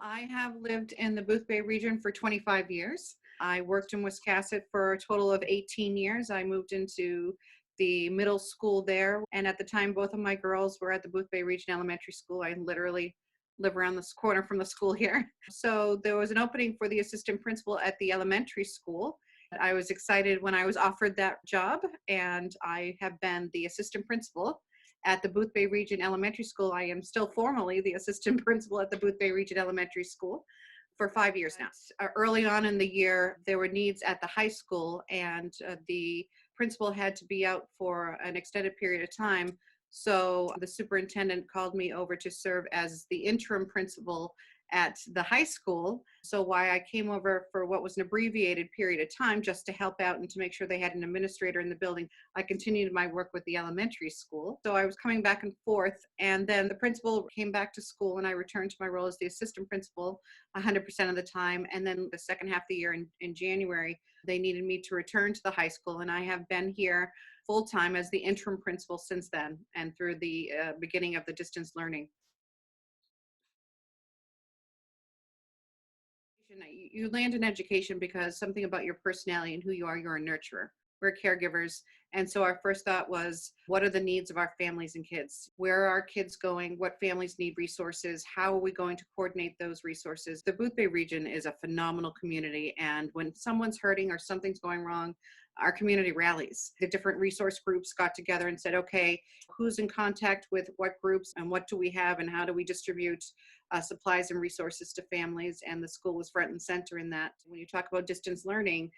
I have lived in the Boothbay region for 25 years. I worked in Wiscasset for a total of 18 years. I moved into the middle school there, and at the time, both of my girls were at the Boothbay Region Elementary School. I literally live around this corner from the school here. So there was an opening for the assistant principal at the elementary school. I was excited when I was offered that job, and I have been the assistant principal at the Boothbay Region Elementary School. I am still formally the assistant principal at the Boothbay Region Elementary School for 5 years now. Early on in the year, there were needs at the high school, and the principal had to be out for an extended period of time. So the superintendent called me over to serve as the interim principal at the high school. So why I came over for what was an abbreviated period of time just to help out and to make sure they had an administrator in the building. I continued my work with the elementary school. So I was coming back and forth, and then the principal came back to school and I returned to my role as the assistant principal 100% of the time. And then the second half of the year in January, they needed me to return to the high school, and I have been here full-time as the interim principal since then and through the beginning of the distance learning. You land in education because something about your personality and who you are, you're a nurturer. We're caregivers. And so our first thought was, what are the needs of our families and kids? Where are our kids going? What families need resources? How are we going to coordinate those resources? The Boothbay region is a phenomenal community. And when someone's hurting or something's going wrong, our community rallies. The different resource groups got together and said, okay, who's in contact with what groups and what do we have and how do we distribute supplies and resources to families? And the school was front and center in that. When you talk about distance learning,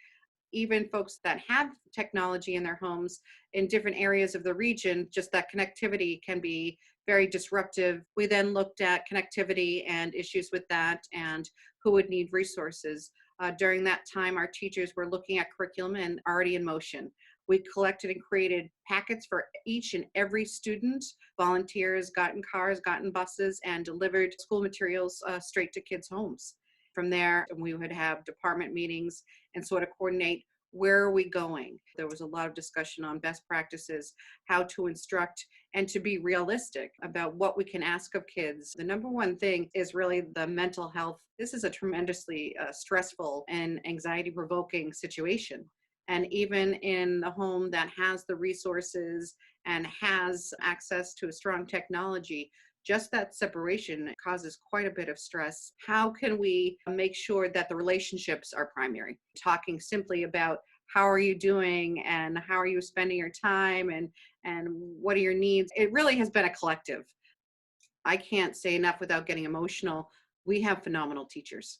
even folks that have technology in their homes in different areas of the region, just that connectivity can be very disruptive. We then looked at connectivity and issues with that and who would need resources. During that time, our teachers were looking at curriculum and already in motion. We collected and created packets for each and every student. Volunteers got in cars, got in buses, and delivered school materials straight to kids' homes. From there, we would have department meetings and sort of coordinate, where are we going? There was a lot of discussion on best practices, how to instruct, and to be realistic about what we can ask of kids. The number one thing is really the mental health. This is a tremendously stressful and anxiety-provoking situation. And even in the home that has the resources and has access to a strong technology, just that separation causes quite a bit of stress. How can we make sure that the relationships are primary? Talking simply about how are you doing and how are you spending your time and what are your needs? It really has been a collective. I can't say enough without getting emotional. We have phenomenal teachers.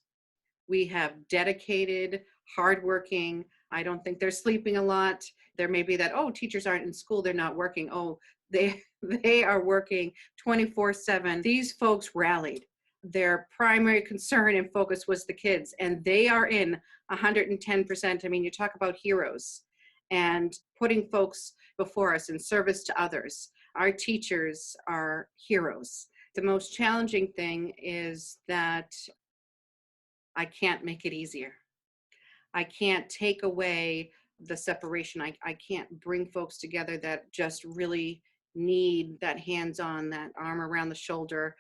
We have dedicated, hardworking. I don't think they're sleeping a lot. There may be that, oh, teachers aren't in school, they're not working. Oh, they are working 24/7. These folks rallied. Their primary concern and focus was the kids, and they are in 110%. I mean, you talk about heroes and putting folks before us in service to others. Our teachers are heroes. The most challenging thing is that I can't make it easier. I can't take away the separation. I can't bring folks together that just really need that hands-on, that arm around the shoulder.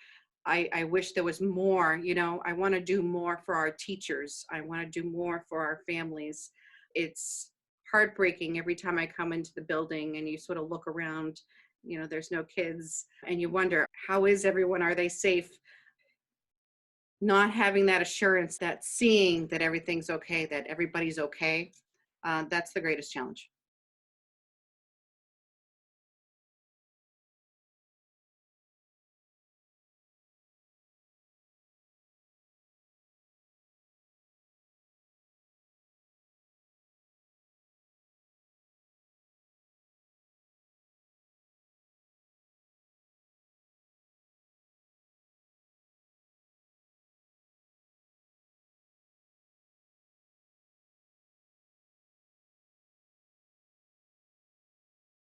I wish there was more. I want to do more for our teachers. I want to do more for our families. It's heartbreaking every time I come into the building and you sort of look around, there's no kids and you wonder, how is everyone? Are they safe? Not having that assurance, that seeing that everything's okay, that everybody's okay, that's the greatest challenge.